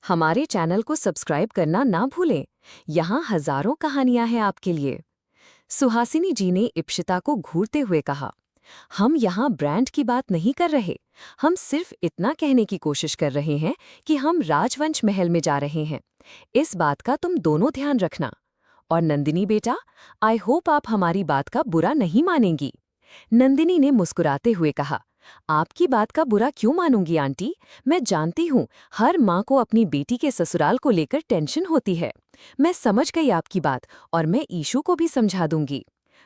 हमारे चैनल को सब्सक्राइब करना ना भूलें। यहाँ हजारों कहानियां हैं आपके लिए। सुहासिनी जी ने इप्शिता को घूरते हुए कहा, हम यहाँ ब्रांड की बात नहीं कर रहे। हम सिर्फ इतना कहने की कोशिश कर रहे हैं कि हम राजवंश महल में जा रहे हैं। इस बात का तुम दोनों ध्यान रखना। और नंदिनी बेटा, आई होप आप हमारी बात का बुरा नहीं मानेंगी। नंदिनी ने मुस्कुराते हुए कहा, आपकी बात का बुरा क्यों मानूंगी आंटी। मैं जानती हूँ हर माँ को अपनी बेटी के ससुराल को लेकर टेंशन होती है। मैं समझ गई आपकी बात और मैं ईशू को भी समझा दूंगी।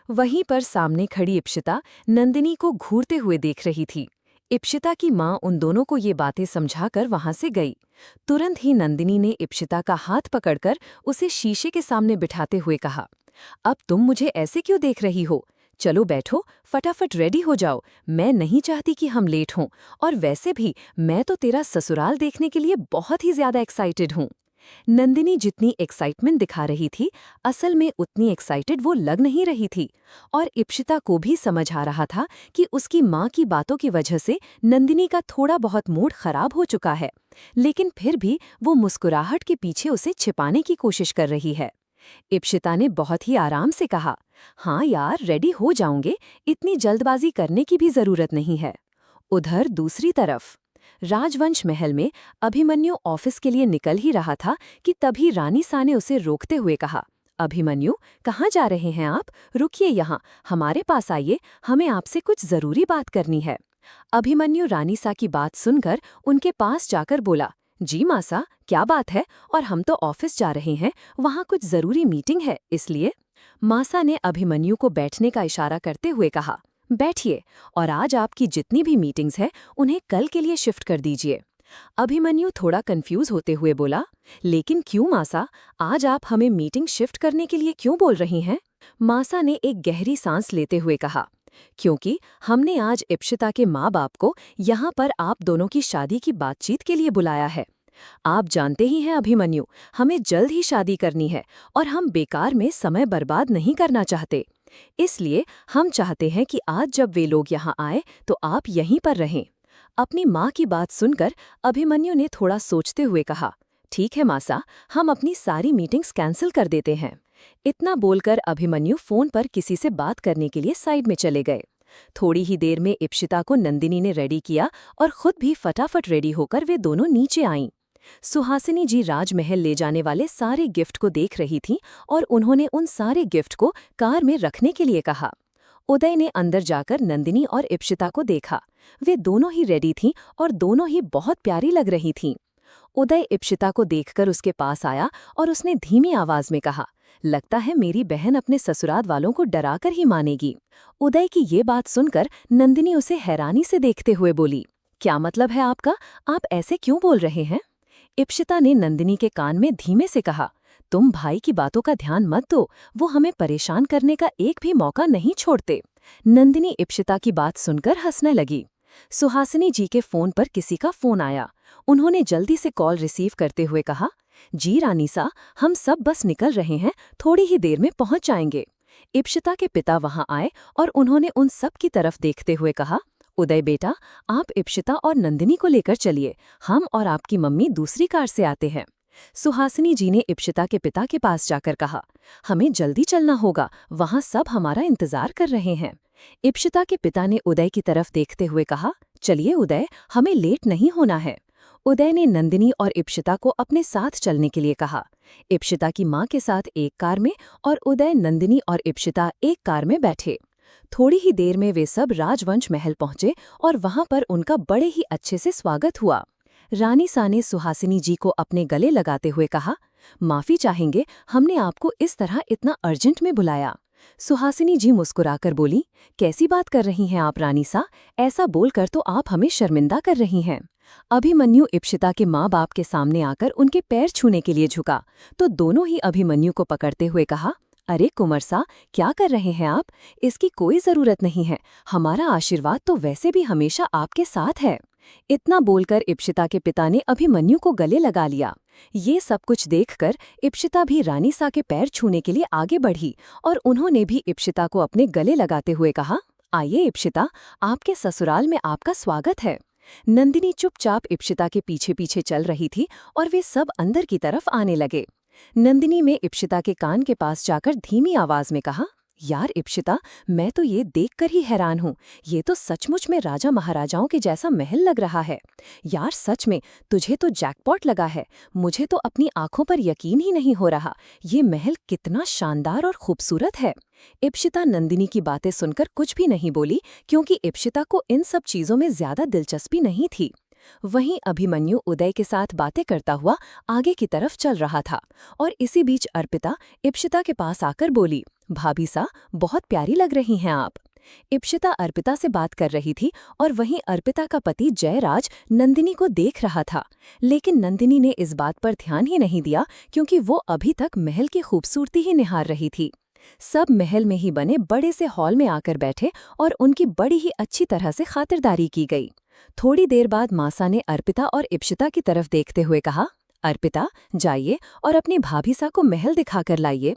वहीं पर सामने खड़ी इप्शिता नंदिनी को घूरते हुए देख रही थी। इप्शिता की माँ उन दोनों को ये बातें समझाकर वहां से गई। तुरंत ही नंदिनी ने इप्शिता का हाथ पकड़कर उसे शीशे के सामने बिठाते हुए कहा, अब तुम मुझे ऐसे क्यों देख रही हो। चलो बैठो, फटाफट रेडी हो जाओ। मैं नहीं चाहती कि हम लेट हों। और वैसे भी मैं तो तेरा ससुराल देखने के लिए बहुत ही ज्यादा एक्साइटेड हूँ। नंदिनी जितनी एक्साइटमेंट दिखा रही थी, असल में उतनी एक्साइटेड वो लग नहीं रही थी। और इप्शिता को भी समझ आ रहा था कि उसकी माँ की बातों की वजह से नंदिनी का थोड़ा बहुत मूड खराब हो चुका है। लेकिन फिर भी वो मुस्कुराहट के पीछे उसे छिपाने की कोशिश कर रही है। इप्शिता ने बहुत ही आराम से कहा, हाँ यार, रेडी हो जाऊंगे। इतनी जल्दबाजी करने की भी जरूरत नहीं है। उधर दूसरी तरफ राजवंश महल में अभिमन्यु ऑफिस के लिए निकल ही रहा था कि तभी रानी सा ने उसे रोकते हुए कहा, अभिमन्यु, कहाँ जा रहे हैं आप। रुकिए यहाँ, हमारे पास आइए, हमें आपसे कुछ जरूरी बात करनी है। अभिमन्यु रानी सा की बात सुनकर उनके पास जाकर बोला, जी मासा, क्या बात है। और हम तो ऑफिस जा रहे हैं, वहाँ कुछ जरूरी मीटिंग है, इसलिए। मासा ने अभिमन्यु को बैठने का इशारा करते हुए कहा, बैठिए, और आज आपकी जितनी भी मीटिंग्स हैं उन्हें कल के लिए शिफ्ट कर दीजिए। अभिमन्यु थोड़ा कंफ्यूज होते हुए बोला, लेकिन क्यों मासा, आज आप हमें मीटिंग शिफ्ट करने के लिए क्यों बोल रही हैं। मासा ने एक गहरी सांस लेते हुए कहा, क्योंकि हमने आज इप्शिता के माँ बाप को यहाँ पर आप दोनों की शादी की बातचीत के लिए बुलाया है। आप जानते ही हैं अभिमन्यु, हमें जल्द ही शादी करनी है और हम बेकार में समय बर्बाद नहीं करना चाहते। इसलिए हम चाहते हैं कि आज जब वे लोग यहाँ आए तो आप यहीं पर रहें। अपनी माँ की बात सुनकर अभिमन्यु ने थोड़ा सोचते हुए कहा, ठीक है मासा, हम अपनी सारी मीटिंग्स कैंसिल कर देते हैं। इतना बोलकर अभिमन्यु फोन पर किसी से बात करने के लिए साइड में चले गए। थोड़ी ही देर में इप्शिता को नंदिनी ने रेडी किया और खुद भी फटाफट रेडी होकर वे दोनों नीचे आईं। सुहासिनी जी राजमहल ले जाने वाले सारे गिफ्ट को देख रही थीं और उन्होंने उन सारे गिफ्ट को कार में रखने के लिए कहा। उदय ने अंदर जाकर नंदिनी और इप्शिता को देखा। वे दोनों ही रेडी थीं और दोनों ही बहुत प्यारी लग रही थीं। उदय इप्शिता को देखकर उसके पास आया और उसने धीमी आवाज में कहा, लगता है मेरी बहन अपने ससुराल वालों को डराकर ही मानेगी। उदय की ये बात सुनकर नंदिनी उसे हैरानी से देखते हुए बोली, क्या मतलब है आपका, आप ऐसे क्यों बोल रहे हैं। इप्शिता ने नंदिनी के कान में धीमे से कहा, तुम भाई की बातों का ध्यान मत दो, वो हमें परेशान करने का एक भी मौका नहीं छोड़ते। नंदिनी इप्शिता की बात सुनकर हंसने लगी। सुहासिनी जी के फोन पर किसी का फोन आया। उन्होंने जल्दी से कॉल रिसीव करते हुए कहा, जी रानी सा, हम सब बस निकल रहे हैं, थोड़ी ही देर में पहुंच जाएंगे। इप्शिता के पिता वहां आए और उन्होंने उन सब की तरफ देखते हुए कहा, उदय बेटा, आप इप्शिता और नंदिनी को लेकर चलिए, हम और आपकी मम्मी दूसरी कार से आते हैं। सुहासिनी जी ने इप्शिता के पिता के पास जाकर कहा, हमें जल्दी चलना होगा, वहां सब हमारा इंतजार कर रहे हैं। इप्शिता के पिता ने उदय की तरफ देखते हुए कहा, चलिए उदय, हमें लेट नहीं होना है। उदय ने नंदिनी और इप्शिता को अपने साथ चलने के लिए कहा। इप्शिता की माँ के साथ एक कार में और उदय, नंदिनी और इप्शिता एक कार में बैठे। थोड़ी ही देर में वे सब राजवंश महल पहुंचे और वहां पर उनका बड़े ही अच्छे से स्वागत हुआ। रानी सा ने सुहासिनी जी को अपने गले लगाते हुए कहा, माफी चाहेंगे, हमने आपको इस तरह इतना अर्जेंट में बुलाया। सुहासिनी जी मुस्कुराकर बोली, कैसी बात कर रही हैं आप रानी सा, ऐसा बोलकर तो आप हमें शर्मिंदा कर रही हैं। अभिमन्यु इप्शिता के माँ बाप के सामने आकर उनके पैर छूने के लिए झुका तो दोनों ही अभिमन्यु को पकड़ते हुए कहा, अरे कुंवर सा, क्या कर रहे हैं आप, इसकी कोई जरूरत नहीं है, हमारा आशीर्वाद तो वैसे भी हमेशा आपके साथ है। इतना बोलकर इप्शिता के पिता ने अभिमन्यु को गले लगा लिया। ये सब कुछ देखकर इप्शिता भी रानी सा के पैर छूने के लिए आगे बढ़ी और उन्होंने भी इप्शिता को अपने गले लगाते हुए कहा, आइए इप्शिता, आपके ससुराल में आपका स्वागत है। नंदिनी चुपचाप इप्शिता के पीछे पीछे चल रही थी और वे सब अंदर की तरफ आने लगे। नंदिनी ने इप्शिता के कान के पास जाकर धीमी आवाज में कहा, यार इप्शिता, मैं तो ये देखकर ही हैरान हूँ। ये तो सचमुच में राजा महाराजाओं के जैसा महल लग रहा है। यार सच में तुझे तो जैकपॉट लगा है। मुझे तो अपनी आंखों पर यकीन ही नहीं हो रहा। ये महल कितना शानदार और खूबसूरत है। इप्शिता नंदिनी की बातें सुनकर कुछ भी नहीं बोली, क्योंकि इप्शिता को इन सब चीजों में ज्यादा दिलचस्पी नहीं थी। वहीं अभिमन्यु उदय के साथ बातें करता हुआ आगे की तरफ चल रहा था और इसी बीच अर्पिता इप्शिता के पास आकर बोली, भाभी सा, बहुत प्यारी लग रही हैं आप। इप्शिता अर्पिता से बात कर रही थी और वहीं अर्पिता का पति जयराज नंदिनी को देख रहा था। लेकिन नंदिनी ने इस बात पर ध्यान ही नहीं दिया, क्योंकि वो अभी तक महल की खूबसूरती ही निहार रही थी। सब महल में ही बने बड़े से हॉल में आकर बैठे और उनकी बड़ी ही अच्छी तरह से खातिरदारी की गई। थोड़ी देर बाद मासा ने अर्पिता और इप्शिता की तरफ देखते हुए कहा, अर्पिता, जाइए और अपनी भाभी सा को महल दिखाकर लाइए।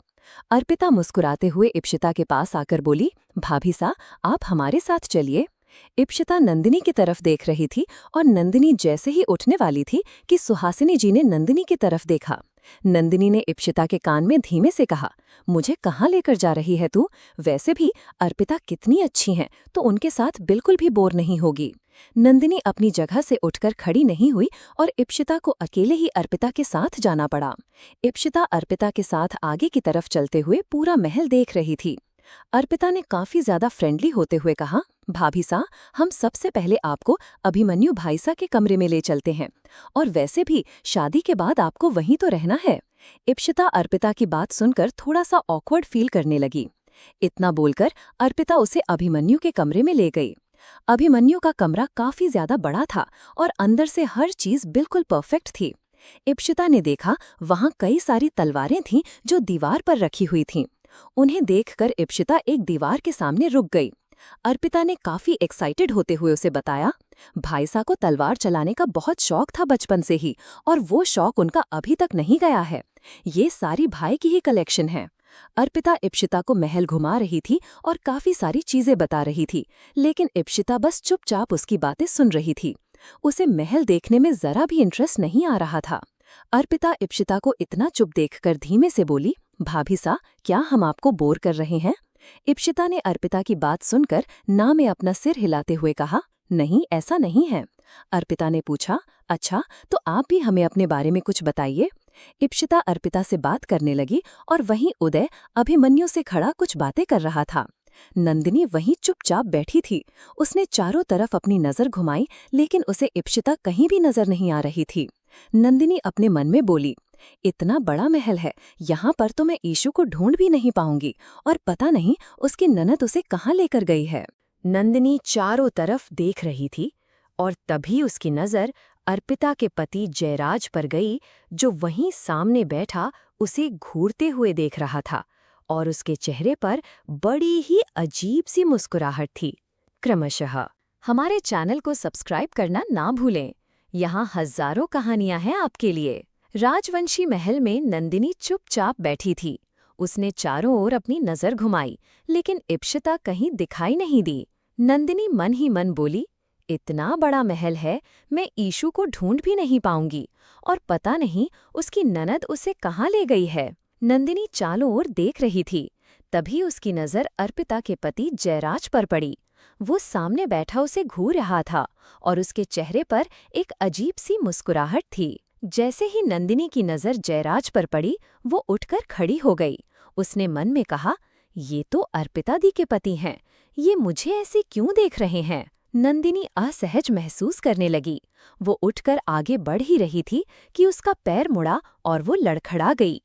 अर्पिता मुस्कुराते हुए इप्शिता के पास आकर बोली, भाभी सा, आप हमारे साथ चलिए। इप्शिता नंदिनी की तरफ देख रही थी और नंदिनी जैसे ही उठने वाली थी कि सुहासिनी जी ने नंदिनी की तरफ देखा। नंदिनी ने इप्शिता के कान में धीमे से कहा, मुझे कहाँ लेकर जा रही है तू? वैसे भी अर्पिता कितनी अच्छी हैं, तो उनके साथ बिल्कुल भी बोर नहीं होगी। नंदिनी अपनी जगह से उठकर खड़ी नहीं हुई और इप्शिता को अकेले ही अर्पिता के साथ जाना पड़ा। इप्शिता अर्पिता के साथ आगे की तरफ चलते हुए पूरा महल देख रही थी। अर्पिता ने काफी ज्यादा फ्रेंडली होते हुए कहा, भाभी सा, हम सबसे पहले आपको अभिमन्यु भाई सा के कमरे में ले चलते हैं, और वैसे भी शादी के बाद आपको वहीं तो रहना है। इप्शिता अर्पिता की बात सुनकर थोड़ा सा ऑकवर्ड फील करने लगी। इतना बोलकर अर्पिता उसे अभिमन्यु के कमरे में ले गई। अभिमन्यु का कमरा काफी ज्यादा बड़ा था और अंदर से हर चीज बिल्कुल परफेक्ट थी। इप्शिता ने देखा वहां कई सारी तलवारें थीं जो दीवार पर रखी हुई थीं। उन्हें देखकर इप्शिता एक दीवार के सामने रुक गई। अर्पिता ने काफी एक्साइटेड होते हुए उसे बताया, भाईसा को तलवार चलाने का बहुत शौक था बचपन से ही, और वो शौक उनका अभी तक नहीं गया है। ये सारी भाई की ही कलेक्शन है। अर्पिता इप्शिता को महल घुमा रही थी और काफी सारी चीजें बता रही थी, लेकिन इप्शिता बस चुपचाप उसकी बातें सुन रही थी। उसे महल देखने में जरा भी इंटरेस्ट नहीं आ रहा था। अर्पिता इप्शिता को इतना चुप देखकर धीमे से बोली, भाभी सा, क्या हम आपको बोर कर रहे हैं? इप्शिता ने अर्पिता की बात सुनकर ना में अपना सिर हिलाते हुए कहा, नहीं, ऐसा नहीं है। अर्पिता ने पूछा, अच्छा, तो आप भी हमें अपने बारे में कुछ बताइए। इप्शिता अर्पिता से बात करने लगी और वहीं उदय अभिमन्यु से खड़ा कुछ बातें कर रहा था। नंदिनी वहीं चुपचाप बैठी थी। उसने चारों तरफ अपनी नजर घुमाई, लेकिन उसे इप्शिता कहीं भी नजर नहीं आ रही थी। नंदिनी अपने मन में बोली, इतना बड़ा महल है, यहाँ पर तो मैं ईशु को ढूंढ भी नहीं पाऊंगी, और पता नहीं उसकी ननद उसे कहाँ लेकर गई है। नंदिनी चारों तरफ देख रही थी और तभी उसकी नजर अर्पिता के पति जयराज पर गई, जो वहीं सामने बैठा उसे घूरते हुए देख रहा था, और उसके चेहरे पर बड़ी ही अजीब सी मुस्कुराहट थी। क्रमशः हमारे चैनल को सब्सक्राइब करना ना भूलें। यहाँ हजारों कहानियां हैं आपके लिए। राजवंशी महल में नंदिनी चुपचाप बैठी थी। उसने चारों ओर अपनी नजर घुमाई, लेकिन इप्शिता कहीं दिखाई नहीं दी। नंदिनी मन ही मन बोली, इतना बड़ा महल है, मैं ईशु को ढूंढ भी नहीं पाऊंगी, और पता नहीं उसकी ननद उसे कहाँ ले गई है। नंदिनी चारों ओर देख रही थी। तभी उसकी नजर अर्पिता के पति जयराज पर पड़ी। वो सामने बैठा उसे घूर रहा था और उसके चेहरे पर एक अजीब सी मुस्कुराहट थी। जैसे ही नंदिनी की नजर जयराज पर पड़ी, वो उठकर खड़ी हो गई। उसने मन में कहा, ये तो अर्पिता दी के पति हैं, ये मुझे ऐसे क्यों देख रहे हैं? नंदिनी असहज महसूस करने लगी। वो उठकर आगे बढ़ ही रही थी कि उसका पैर मुड़ा और वो लड़खड़ा गई।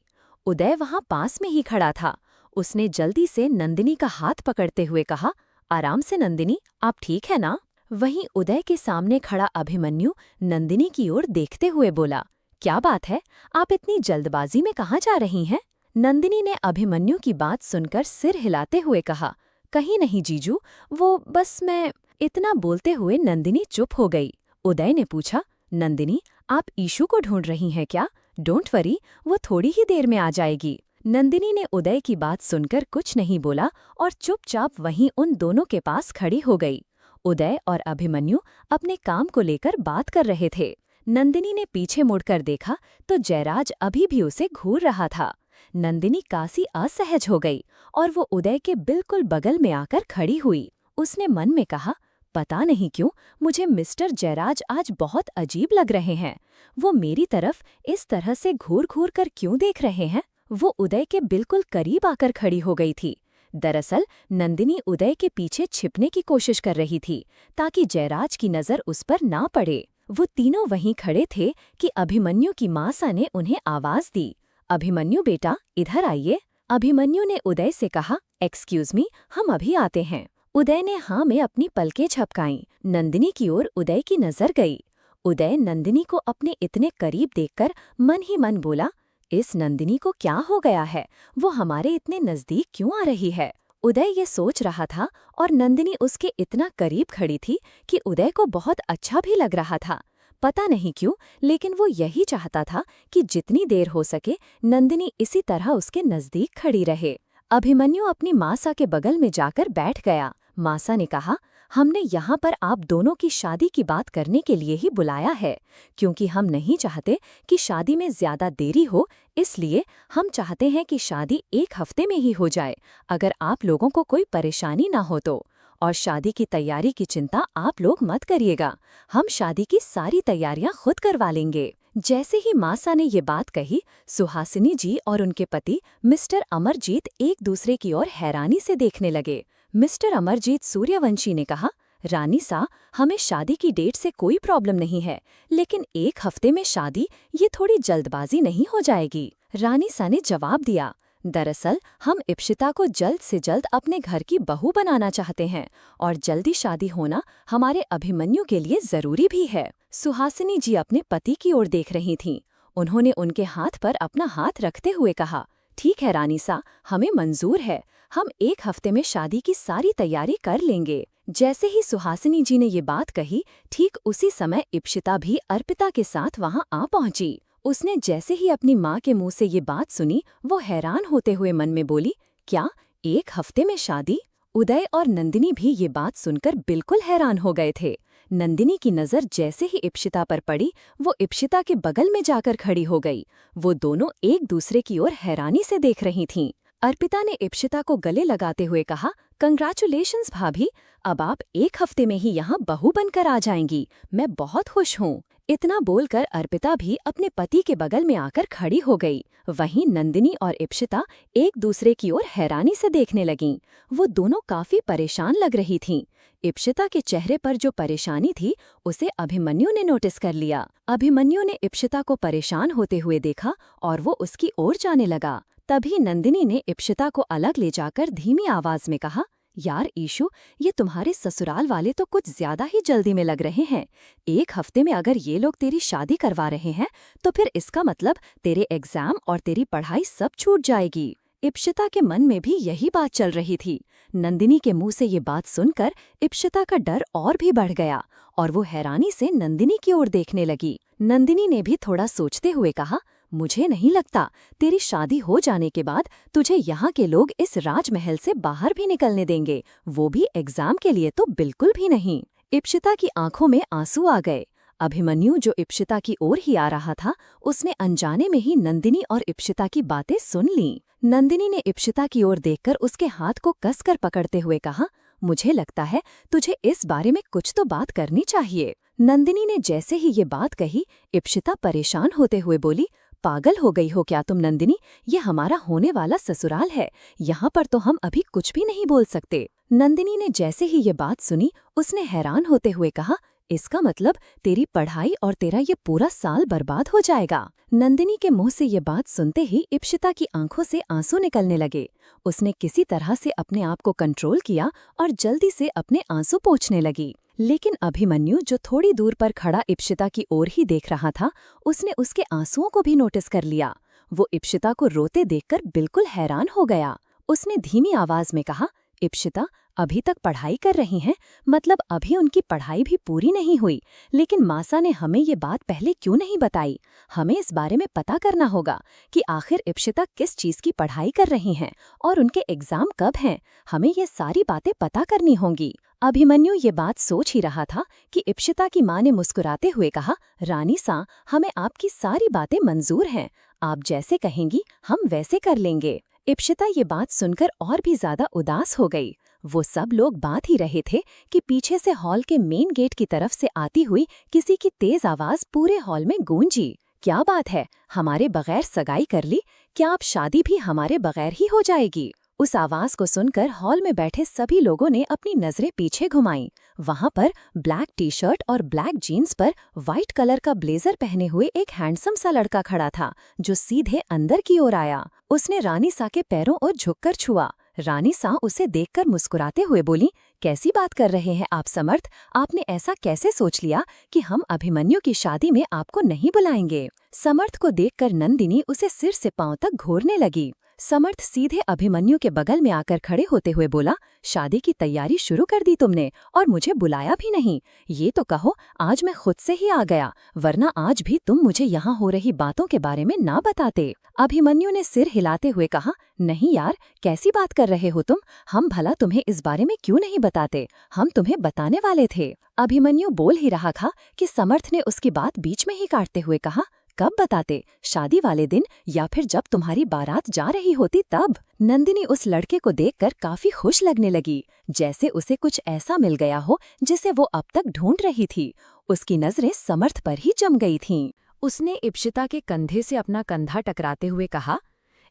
उदय वहां पास में ही खड़ा था। उसने जल्दी से नंदिनी का हाथ पकड़ते हुए कहा, आराम से नंदिनी, आप ठीक है ना? वहीं उदय के सामने खड़ा अभिमन्यु नंदिनी की ओर देखते हुए बोला, क्या बात है, आप इतनी जल्दबाजी में कहाँ जा रही हैं? नंदिनी ने अभिमन्यु की बात सुनकर सिर हिलाते हुए कहा, कहीं नहीं जीजू, वो बस मैं। इतना बोलते हुए नंदिनी चुप हो गई। उदय ने पूछा, नंदिनी, आप ईशु को ढूंढ रही हैं क्या? डोंट वरी, वो थोड़ी ही देर में आ जाएगी। नंदिनी ने उदय की बात सुनकर कुछ नहीं बोला और चुपचाप वहीं उन दोनों के पास खड़ी हो गई। उदय और अभिमन्यु अपने काम को लेकर बात कर रहे थे। नंदिनी ने पीछे मुड़कर देखा तो जयराज अभी भी उसे घूर रहा था। नंदिनी कासी असहज हो गई और वो उदय के बिल्कुल बगल में आकर खड़ी हुई। उसने मन में कहा, पता नहीं क्यों मुझे मिस्टर जयराज आज बहुत अजीब लग रहे हैं। वो मेरी तरफ इस तरह से घूर घूर कर क्यों देख रहे हैं? वो उदय के बिल्कुल करीब आकर खड़ी हो गई थी। दरअसल नंदिनी उदय के पीछे छिपने की कोशिश कर रही थी ताकि जयराज की नज़र उस पर ना पड़े। वो तीनों वहीं खड़े थे कि अभिमन्यु की मासा ने उन्हें आवाज दी। अभिमन्यु बेटा, इधर आइए। अभिमन्यु ने उदय से कहा, एक्सक्यूज मी, हम अभी आते हैं। उदय ने हाँ में अपनी पलकें झपकाईं। नंदिनी की ओर उदय की नजर गई। उदय नंदिनी को अपने इतने करीब देखकर मन ही मन बोला, इस नंदिनी को क्या हो गया है? वो हमारे इतने नजदीक क्यों आ रही है? उदय ये सोच रहा था और नंदिनी उसके इतना करीब खड़ी थी कि उदय को बहुत अच्छा भी लग रहा था। पता नहीं क्यों, लेकिन वो यही चाहता था कि जितनी देर हो सके नंदिनी इसी तरह उसके नजदीक खड़ी रहे। अभिमन्यु अपनी मासा के बगल में जाकर बैठ गया। मासा ने कहा, हमने यहाँ पर आप दोनों की शादी की बात करने के लिए ही बुलाया है, क्योंकि हम नहीं चाहते कि शादी में ज्यादा देरी हो, इसलिए हम चाहते हैं कि शादी 1 हफ्ते में ही हो जाए, अगर आप लोगों को कोई परेशानी ना हो तो। और शादी की तैयारी की चिंता आप लोग मत करिएगा, हम शादी की सारी तैयारियां खुद करवा लेंगे। जैसे ही मासा ने ये बात कही, सुहासिनी जी और उनके पति मिस्टर अमरजीत एक दूसरे की ओर हैरानी से देखने लगे। मिस्टर अमरजीत सूर्यवंशी ने कहा, रानी सा, हमें शादी की डेट से कोई प्रॉब्लम नहीं है, लेकिन 1 हफ्ते में शादी, ये थोड़ी जल्दबाजी नहीं हो जाएगी? रानी सा ने जवाब दिया, दरअसल हम इप्शिता को जल्द से जल्द अपने घर की बहू बनाना चाहते हैं और जल्दी शादी होना हमारे अभिमन्यु के लिए जरूरी भी है। सुहासिनी जी अपने पति की ओर देख रही थीं। उन्होंने उनके हाथ पर अपना हाथ रखते हुए कहा, ठीक है रानी सा, हमें मंजूर है, हम 1 हफ्ते में शादी की सारी तैयारी कर लेंगे। जैसे ही सुहासिनी जी ने ये बात कही, ठीक उसी समय इप्शिता भी अर्पिता के साथ वहां आ पहुंची। उसने जैसे ही अपनी माँ के मुंह से ये बात सुनी, वो हैरान होते हुए मन में बोली, क्या 1 हफ्ते में शादी? उदय और नंदिनी भी ये बात सुनकर बिल्कुल हैरान हो गए थे। नंदिनी की नज़र जैसे ही इप्शिता पर पड़ी, वो इप्शिता के बगल में जाकर खड़ी हो गई। वो दोनों एक दूसरे की ओर हैरानी से देख रही थीं। अर्पिता ने इप्शिता को गले लगाते हुए कहा, कंग्रेचुलेशंस भाभी, अब आप 1 हफ्ते में ही यहाँ बहू बनकर आ जाएंगी, मैं बहुत खुश हूँ। इतना बोलकर अर्पिता भी अपने पति के बगल में आकर खड़ी हो गई। वहीं नंदिनी और इप्शिता एक दूसरे की ओर हैरानी से देखने लगीं। वो दोनों काफी परेशान लग रही थीं। इप्शिता के चेहरे पर जो परेशानी थी, उसे अभिमन्यु ने नोटिस कर लिया। अभिमन्यु ने इप्शिता को परेशान होते हुए देखा और वो उसकी ओर जाने लगा। तभी नंदिनी ने इप्शिता को अलग ले जाकर धीमी आवाज में कहा, यार ईशु, ये तुम्हारे ससुराल वाले तो कुछ ज्यादा ही जल्दी में लग रहे हैं। 1 हफ्ते में अगर ये लोग तेरी शादी करवा रहे हैं, तो फिर इसका मतलब तेरे एग्जाम और तेरी पढ़ाई सब छूट जाएगी। इप्शिता के मन में भी यही बात चल रही थी। नंदिनी के मुंह से ये बात सुनकर इप्शिता का डर और भी बढ़ गया और वो हैरानी से नंदिनी की ओर देखने लगी। नंदिनी ने भी थोड़ा सोचते हुए कहा, मुझे नहीं लगता तेरी शादी हो जाने के बाद तुझे यहाँ के लोग इस राजमहल से बाहर भी निकलने देंगे, वो भी एग्जाम के लिए तो बिल्कुल भी नहीं। इप्शिता की आंखों में आंसू आ गए। अभिमन्यु जो इप्शिता की ओर ही आ रहा था, उसने अनजाने में ही नंदिनी और इप्शिता की बातें सुन लीं। नंदिनी ने इप्शिता की ओर देखकर उसके हाथ को कसकर पकड़ते हुए कहा, मुझे लगता है तुझे इस बारे में कुछ तो बात करनी चाहिए। नंदिनी ने जैसे ही ये बात कही, इप्शिता परेशान होते हुए बोली, पागल हो गई हो क्या तुम नंदिनी? ये हमारा होने वाला ससुराल है, यहाँ पर तो हम अभी कुछ भी नहीं बोल सकते। नंदिनी ने जैसे ही ये बात सुनी, उसने हैरान होते हुए कहा, इसका मतलब तेरी पढ़ाई और तेरा ये पूरा साल बर्बाद हो जाएगा। नंदिनी के मुंह से ये बात सुनते ही इप्शिता की आंखों से आंसू निकलने लगे। उसने किसी तरह से अपने आप को कंट्रोल किया और जल्दी से अपने आंसू पोंछने लगी। लेकिन अभिमन्यु जो थोड़ी दूर पर खड़ा इप्शिता की ओर ही देख रहा था, उसने उसके आंसुओं को भी नोटिस कर लिया। वो इप्शिता को रोते देखकर बिल्कुल हैरान हो गया। उसने धीमी आवाज में कहा, इप्शिता, अभी तक पढ़ाई कर रही हैं, मतलब अभी उनकी पढ़ाई भी पूरी नहीं हुई। लेकिन मासा ने हमें ये बात पहले क्यों नहीं बताई? हमें इस बारे में पता करना होगा कि आखिर इप्शिता किस चीज की पढ़ाई कर रही हैं और उनके एग्जाम कब हैं। हमें ये सारी बातें पता करनी होंगी। अभिमन्यु ये बात सोच ही रहा था कि इप्शिता की माँ ने मुस्कुराते हुए कहा, रानी सा, हमें आपकी सारी बातें मंजूर हैं। आप जैसे कहेंगी हम वैसे कर लेंगे। इप्शिता ये बात सुनकर और भी ज्यादा उदास हो गई। वो सब लोग बात ही रहे थे कि पीछे से हॉल के मेन गेट की तरफ से आती हुई किसी की तेज आवाज पूरे हॉल में गूंजी। क्या बात है, हमारे बगैर सगाई कर ली? क्या आप शादी भी हमारे बगैर ही हो जाएगी? उस आवाज को सुनकर हॉल में बैठे सभी लोगों ने अपनी नजरें पीछे घुमाईं। वहां पर ब्लैक टी शर्ट और ब्लैक जीन्स पर व्हाइट कलर का ब्लेजर पहने हुए एक हैंडसम सा लड़का खड़ा था, जो सीधे अंदर की ओर आया। उसने रानी सा के पैरों और झुककर छुआ। रानी सा उसे देखकर मुस्कुराते हुए बोली, कैसी बात कर रहे हैं आप समर्थ? आपने ऐसा कैसे सोच लिया कि हम अभिमन्यु की शादी में आपको नहीं बुलाएंगे? समर्थ को देखकर नंदिनी उसे सिर से पांव तक घूरने लगी। समर्थ सीधे अभिमन्यु के बगल में आकर खड़े होते हुए बोला, शादी की तैयारी शुरू कर दी तुमने और मुझे बुलाया भी नहीं। ये तो कहो आज मैं खुद से ही आ गया, वरना आज भी तुम मुझे यहाँ हो रही बातों के बारे में ना बताते। अभिमन्यु ने सिर हिलाते हुए कहा, नहीं यार, कैसी बात कर रहे हो तुम? हम भला तुम्हें इस बारे में क्यों नहीं बताते? हम तुम्हें बताने वाले थे। अभिमन्यु बोल ही रहा था कि समर्थ ने उसकी बात बीच में ही काटते हुए कहा, कब बताते? शादी वाले दिन या फिर जब तुम्हारी बारात जा रही होती तब? नंदिनी उस लड़के को देखकर काफी खुश लगने लगी, जैसे उसे कुछ ऐसा मिल गया हो जिसे वो अब तक ढूंढ रही थी। उसकी नजरें समर्थ पर ही जम गई थीं। उसने इप्शिता के कंधे से अपना कंधा टकराते हुए कहा,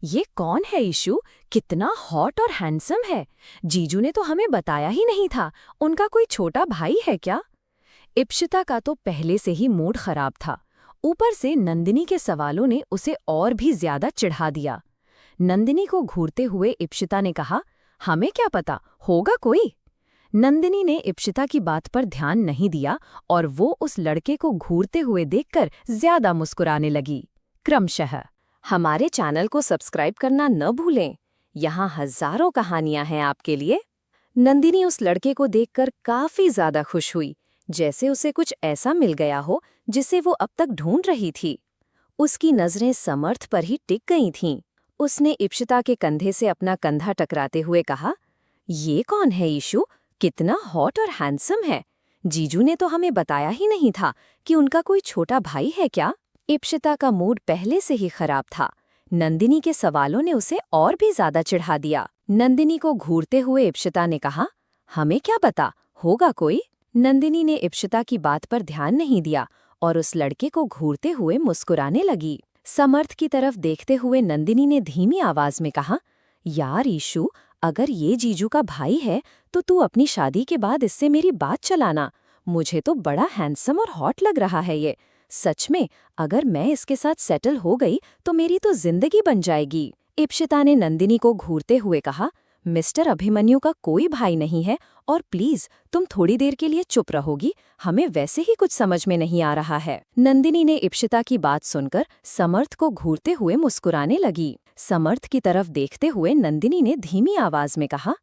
ये कौन है ईशु? कितना हॉट और हैंडसम है। जीजू ने तो हमें बताया ही नहीं था। उनका कोई छोटा भाई है क्या? इप्शिता का तो पहले से ही मूड खराब था। ऊपर से नंदिनी के सवालों ने उसे और भी ज्यादा चिढ़ा दिया। नंदिनी को घूरते हुए इप्शिता ने कहा, हमें क्या पता, होगा कोई। नंदिनी ने इप्शिता की बात पर ध्यान नहीं दिया और वो उस लड़के को घूरते हुए देखकर ज्यादा मुस्कुराने लगी। क्रमशः हमारे चैनल को सब्सक्राइब करना न भूलें। यहाँ हजारों कहानियां हैं आपके लिए। नंदिनी उस लड़के को देखकर काफी ज्यादा खुश हुई, जैसे उसे कुछ ऐसा मिल गया हो जिसे वो अब तक ढूंढ रही थी। उसकी नजरें समर्थ पर ही टिक गई थीं। उसने इप्शिता के कंधे से अपना कंधा टकराते हुए कहा, ये कौन है ईशु? कितना हॉट और हैंडसम है। जीजू ने तो हमें बताया ही नहीं था कि उनका कोई छोटा भाई है क्या? इप्शिता का मूड पहले से ही खराब था। नंदिनी के सवालों ने उसे और भी ज्यादा चिढ़ा दिया। नंदिनी को घूरते हुए इप्शिता ने कहा, हमें क्या पता, होगा कोई। नंदिनी ने इप्शिता की बात पर ध्यान नहीं दिया और उस लड़के को घूरते हुए मुस्कुराने लगी। समर्थ की तरफ देखते हुए नंदिनी ने धीमी आवाज में कहा, यार ईशु, अगर ये जीजू का भाई है तो तू अपनी शादी के बाद इससे मेरी बात चलाना। मुझे तो बड़ा हैंडसम और हॉट लग रहा है ये। सच में, अगर मैं इसके साथ सेटल हो गई तो मेरी तो जिंदगी बन जाएगी। इप्शिता ने नंदिनी को घूरते हुए कहा, मिस्टर अभिमन्यु का कोई भाई नहीं है और प्लीज तुम थोड़ी देर के लिए चुप रहोगी? हमें वैसे ही कुछ समझ में नहीं आ रहा है। नंदिनी ने इप्शिता की बात सुनकर समर्थ को घूरते हुए मुस्कुराने लगी। समर्थ की तरफ देखते हुए नंदिनी ने धीमी आवाज में कहा,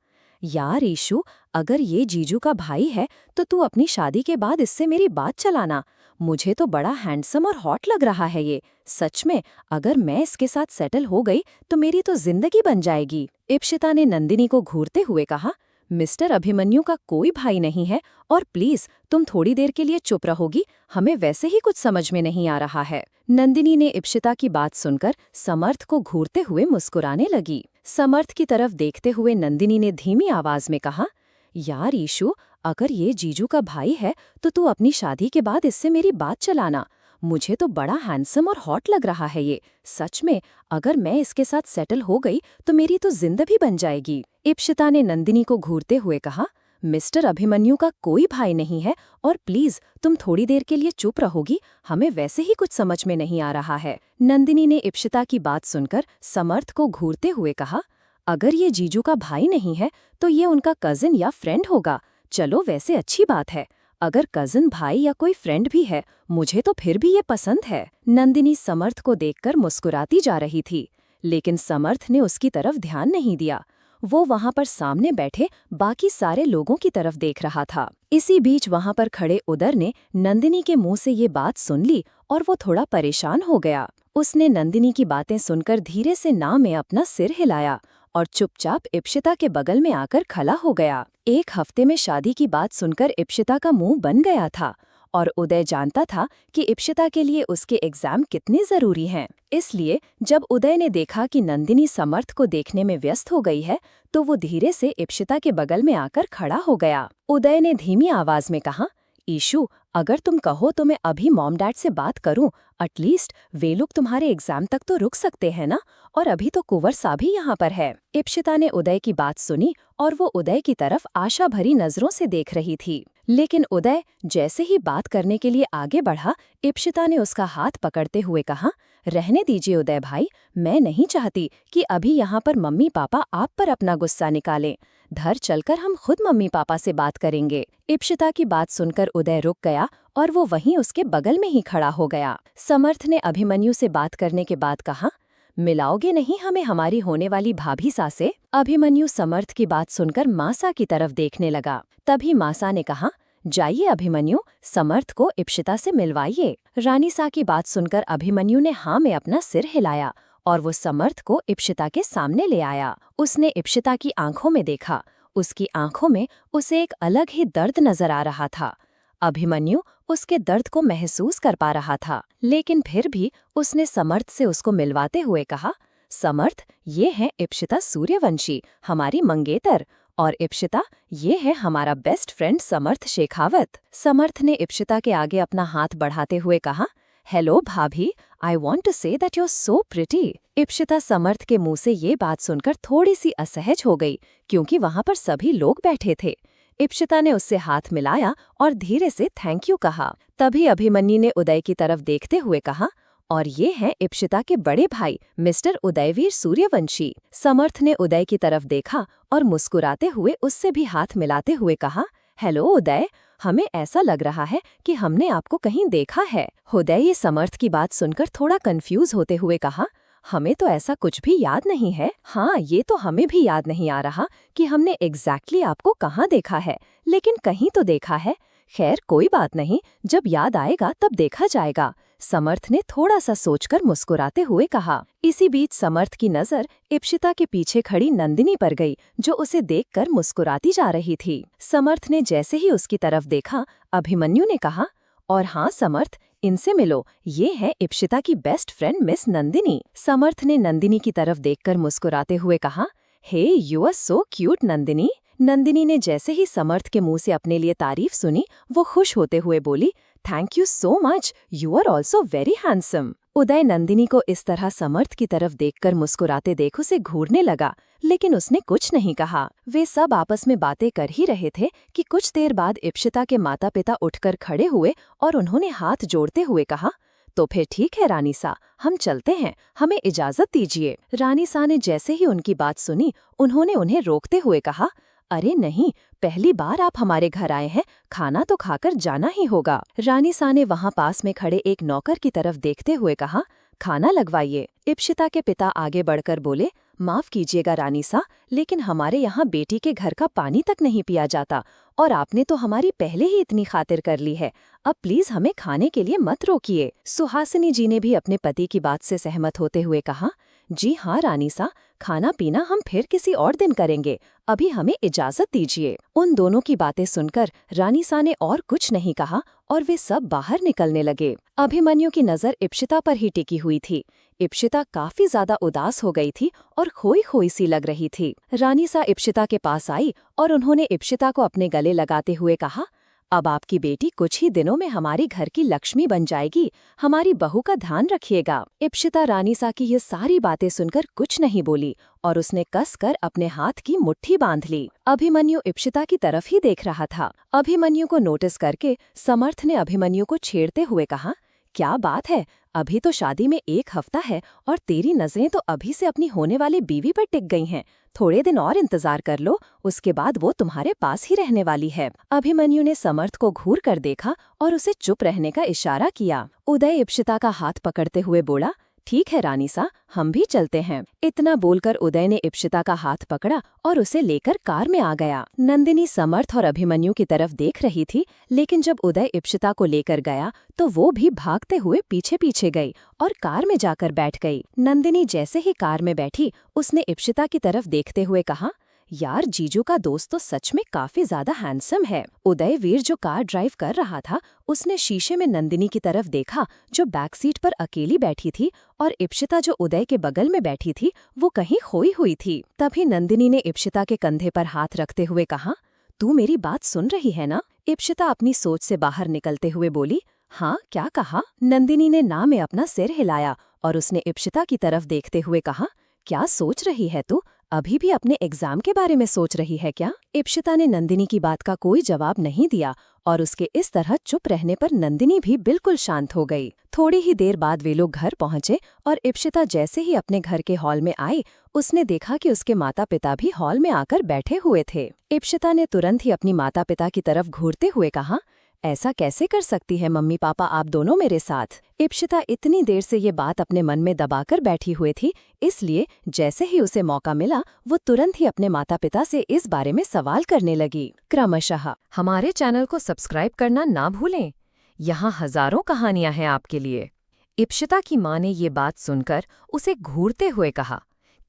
यार ईशु, अगर ये जीजू का भाई है तो तू अपनी शादी के बाद इससे मेरी बात चलाना। मुझे तो बड़ा हैंडसम और हॉट लग रहा है ये। सच में, अगर मैं इसके साथ सेटल हो गई तो मेरी तो जिंदगी बन जाएगी। इप्शिता ने नंदिनी को घूरते हुए कहा, मिस्टर अभिमन्यु का कोई भाई नहीं है और प्लीज तुम थोड़ी देर के लिए चुप रहोगी? हमें वैसे ही कुछ समझ में नहीं आ रहा है। नंदिनी ने इप्शिता की बात सुनकर समर्थ को घूरते हुए मुस्कुराने लगी। समर्थ की तरफ देखते हुए नंदिनी ने धीमी आवाज में कहा, यार ईशु, अगर ये जीजू का भाई है तो तू अपनी शादी के बाद इससे मेरी बात चलाना। मुझे तो बड़ा हैंडसम और हॉट लग रहा है ये। सच में, अगर मैं इसके साथ सेटल हो गई तो मेरी तो जिंदगी बन जाएगी। इप्शिता ने नंदिनी को घूरते हुए कहा, मिस्टर अभिमन्यु का कोई भाई नहीं है और प्लीज तुम थोड़ी देर के लिए चुप रहोगी? हमें वैसे ही कुछ समझ में नहीं आ रहा है। नंदिनी ने इप्शिता की बात सुनकर समर्थ को घूरते हुए कहा, अगर ये जीजू का भाई नहीं है तो ये उनका कजिन या फ्रेंड होगा। चलो वैसे अच्छी बात है। अगर कजिन भाई या कोई फ्रेंड भी है, मुझे तो फिर भी ये पसंद है। नंदिनी समर्थ को देखकर मुस्कुराती जा रही थी, लेकिन समर्थ ने उसकी तरफ ध्यान नहीं दिया। वो वहां पर सामने बैठे बाकी सारे लोगों की तरफ देख रहा था। इसी बीच वहां पर खड़े उदय ने नंदिनी के मुंह से ये बात सुन ली और वो थोड़ा परेशान हो गया। उसने नंदिनी की बातें सुनकर धीरे से ना में अपना सिर हिलाया और चुपचाप इप्शिता के बगल में आकर खड़ा हो गया। एक हफ्ते में शादी की बात सुनकर इप्शिता का मुंह बन गया था और उदय जानता था कि इप्शिता के लिए उसके एग्जाम कितने जरूरी हैं। इसलिए जब उदय ने देखा कि नंदिनी समर्थ को देखने में व्यस्त हो गई है, तो वो धीरे से इप्शिता के बगल में आकर खड़ा हो गया। उदय ने धीमी आवाज में कहा, ईशु, अगर तुम कहो तो मैं अभी मॉम डैड से बात करूं। एटलीस्ट वे लोग तुम्हारे एग्जाम तक तो रुक सकते हैं ना, और अभी तो कुंवर सा भी यहाँ पर है। इप्शिता ने उदय की बात सुनी और वो उदय की तरफ आशा भरी नजरों से देख रही थी। लेकिन उदय जैसे ही बात करने के लिए आगे बढ़ा, इप्शिता ने उसका हाथ पकड़ते हुए कहा, रहने दीजिए उदय भाई, मैं नहीं चाहती कि अभी यहाँ पर मम्मी पापा आप पर अपना गुस्सा निकालें। घर चलकर हम खुद मम्मी पापा से बात करेंगे। इप्शिता की बात सुनकर उदय रुक गया और वो वहीं उसके बगल में ही खड़ा हो गया। समर्थ ने अभिमन्यु से बात करने के बाद कहा, मिलाओगे नहीं हमें हमारी होने वाली भाभी सा से? अभिमन्यु समर्थ की बात सुनकर मासा की तरफ देखने लगा। तभी मासा ने कहा, जाइए अभिमन्यु, समर्थ को इप्शिता से मिलवाइए। रानी सा की बात सुनकर अभिमन्यु ने हाँ में अपना सिर हिलाया और वो समर्थ को इप्शिता के सामने ले आया। उसने इप्शिता की आंखों में देखा। उसकी आंखों में उसे एक अलग ही दर्द नजर आ रहा था। अभिमन्यु उसके दर्द को महसूस कर पा रहा था, लेकिन फिर भी उसने समर्थ से उसको मिलवाते हुए कहा, समर्थ, ये है इप्शिता सूर्यवंशी, हमारी मंगेतर, और इप्शिता, ये है हमारा बेस्ट फ्रेंड समर्थ शेखावत। समर्थ ने इप्शिता के आगे अपना हाथ बढ़ाते हुए कहा, हेलो भाभी, I want to say that you are so pretty. Ipshita Samarth के मुंह से ये बात सुनकर थोड़ी सी असहज हो गई, क्योंकि वहां पर सभी लोग बैठे थे। इप्शिता ने उससे हाथ मिलाया और धीरे से थैंक यू कहा। तभी अभिमन्यु ने उदय की तरफ देखते हुए कहा, और ये हैं इप्शिता के बड़े भाई मिस्टर उदयवीर सूर्यवंशी। समर्थ ने उदय की तरफ देखा और मुस्कुराते हुए उससे भी हाथ मिलाते हुए कहा, हेलो उदय, हमें ऐसा लग रहा है कि हमने आपको कहीं देखा है। उदय ये समर्थ की बात सुनकर थोड़ा कंफ्यूज होते हुए कहा, हमें तो ऐसा कुछ भी याद नहीं है। हाँ, ये तो हमें भी याद नहीं आ रहा कि हमने एग्जैक्टली आपको कहाँ देखा है, लेकिन कहीं तो देखा है। खैर कोई बात नहीं, जब याद आएगा तब देखा जाएगा। समर्थ ने थोड़ा सा सोचकर मुस्कुराते हुए कहा। इसी बीच समर्थ की नजर इप्शिता के पीछे खड़ी नंदिनी पर गई, जो उसे देखकर मुस्कुराती जा रही थी। समर्थ ने जैसे ही उसकी तरफ देखा, अभिमन्यु ने कहा, और हाँ समर्थ, इनसे मिलो, ये है इप्शिता की best friend miss Nandini. Samarth ने नंदिनी की तरफ देखकर मुस्कुराते हुए कहा, hey you are so cute Nandini. Nandini ने जैसे ही समर्थ के मुंह से अपने लिए तारीफ सुनी, वो खुश होते हुए बोली, thank you so much, you are also very handsome. Uday Nandini को इस तरह समर्थ की तरफ देखकर मुस्कुराते देख उसे घूरने लगा, लेकिन उसने कुछ नहीं कहा। वे सब आपस में बातें कर ही रहे थे कि कुछ देर बाद इप्शिता के माता पिता उठकर खड़े हुए और उन्होंने हाथ जोड़ते हुए कहा, तो फिर ठीक है रानी सा, हम चलते हैं, हमें इजाजत दीजिए। रानी सा ने जैसे ही उनकी बात सुनी, उन्होंने उन्हें रोकते हुए कहा, अरे नहीं, पहली बार आप हमारे घर आए हैं, खाना तो खाकर जाना ही होगा। रानी सा ने वहाँ पास में खड़े एक नौकर की तरफ देखते हुए कहा, खाना लगवाइए। इप्शिता के पिता आगे बढ़कर बोले, माफ कीजिएगा रानी सा, लेकिन हमारे यहाँ बेटी के घर का पानी तक नहीं पिया जाता, और आपने तो हमारी पहले ही इतनी खातिर कर ली है, अब प्लीज हमें खाने के लिए मत रोकिए। सुहासिनी जी ने भी अपने पति की बात से सहमत होते हुए कहा, जी हाँ रानी सा, खाना पीना हम फिर किसी और दिन करेंगे, अभी हमें इजाजत दीजिए। उन दोनों की बातें सुनकर रानी सा ने और कुछ नहीं कहा और वे सब बाहर निकलने लगे। अभिमन्यु की नजर इप्शिता पर ही टिकी हुई थी। इप्शिता काफी ज्यादा उदास हो गई थी और खोई खोई सी लग रही थी। रानी सा इप्शिता के पास आई और उन्होंने इप्शिता को अपने गले लगाते हुए कहा, अब आपकी बेटी कुछ ही दिनों में हमारी घर की लक्ष्मी बन जाएगी, हमारी बहू का ध्यान रखिएगा। इप्शिता रानी सा की ये सारी बातें सुनकर कुछ नहीं बोली और उसने कसकर अपने हाथ की मुट्ठी बांध ली। अभिमन्यु इप्शिता की तरफ ही देख रहा था। अभिमन्यु को नोटिस करके समर्थ ने अभिमन्यु को छेड़ते हुए कहा, क्या बात है, अभी तो शादी में 1 हफ्ता है और तेरी नजरें तो अभी से अपनी होने वाली बीवी पर टिक गई हैं। थोड़े दिन और इंतजार कर लो, उसके बाद वो तुम्हारे पास ही रहने वाली है। अभिमन्यु ने समर्थ को घूर कर देखा और उसे चुप रहने का इशारा किया। उदय इप्शिता का हाथ पकड़ते हुए बोला, ठीक है रानी सा, हम भी चलते हैं। इतना बोलकर उदय ने इप्सिता का हाथ पकड़ा और उसे लेकर कार में आ गया। नंदिनी समर्थ और अभिमन्यु की तरफ देख रही थी, लेकिन जब उदय इप्सिता को लेकर गया तो वो भी भागते हुए पीछे पीछे गई और कार में जाकर बैठ गई। नंदिनी जैसे ही कार में बैठी, उसने इप्सिता की तरफ देखते हुए कहा, यार जीजू का दोस्त तो सच में काफी ज्यादा हैंडसम है। उदयवीर जो कार ड्राइव कर रहा था, उसने शीशे में नंदिनी की तरफ देखा जो बैक सीट पर अकेली बैठी थी, और इप्सिता जो उदय के बगल में बैठी थी वो कहीं खोई हुई थी। तभी नंदिनी ने इप्सिता के कंधे पर हाथ रखते हुए कहा, तू मेरी बात सुन रही है ना? इप्सिता अपनी सोच से बाहर निकलते हुए बोली, हाँ क्या कहा? नंदिनी ने ना में अपना सिर हिलाया और उसने इप्सिता की तरफ देखते हुए कहा, क्या सोच रही है तू? अभी भी अपने एग्जाम के बारे में सोच रही है क्या? इप्सिता ने नंदिनी की बात का कोई जवाब नहीं दिया और उसके इस तरह चुप रहने पर नंदिनी भी बिल्कुल शांत हो गई। थोड़ी ही देर बाद वे लोग घर पहुंचे और इप्सिता जैसे ही अपने घर के हॉल में आई, उसने देखा कि उसके माता पिता भी हॉल में आकर बैठे हुए थे। इप्सिता ने तुरंत ही अपनी माता पिता की तरफ घूरते हुए कहा, ऐसा कैसे कर सकती है मम्मी पापा आप दोनों मेरे साथ? इप्सिता इतनी देर से ये बात अपने मन में दबाकर बैठी हुई थी, इसलिए जैसे ही उसे मौका मिला वो तुरंत ही अपने माता पिता से इस बारे में सवाल करने लगी। क्रमशः हमारे चैनल को सब्सक्राइब करना ना भूलें। यहाँ हजारों कहानियां हैं आपके लिए। इप्सिता की माँ ने ये बात सुनकर उसे घूरते हुए कहा,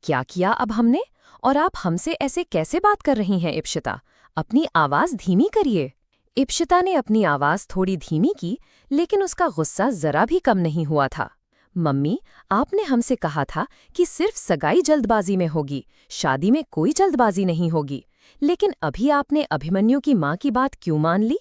क्या किया अब हमने? और आप हमसे ऐसे कैसे बात कर रही हैं इप्सिता? अपनी आवाज धीमी करिए। इप्सिता ने अपनी आवाज थोड़ी धीमी की, लेकिन उसका गुस्सा जरा भी कम नहीं हुआ था। मम्मी, आपने हमसे कहा था कि सिर्फ सगाई जल्दबाजी में होगी, शादी में कोई जल्दबाजी नहीं होगी। लेकिन अभी आपने अभिमन्यु की माँ की बात क्यों मान ली?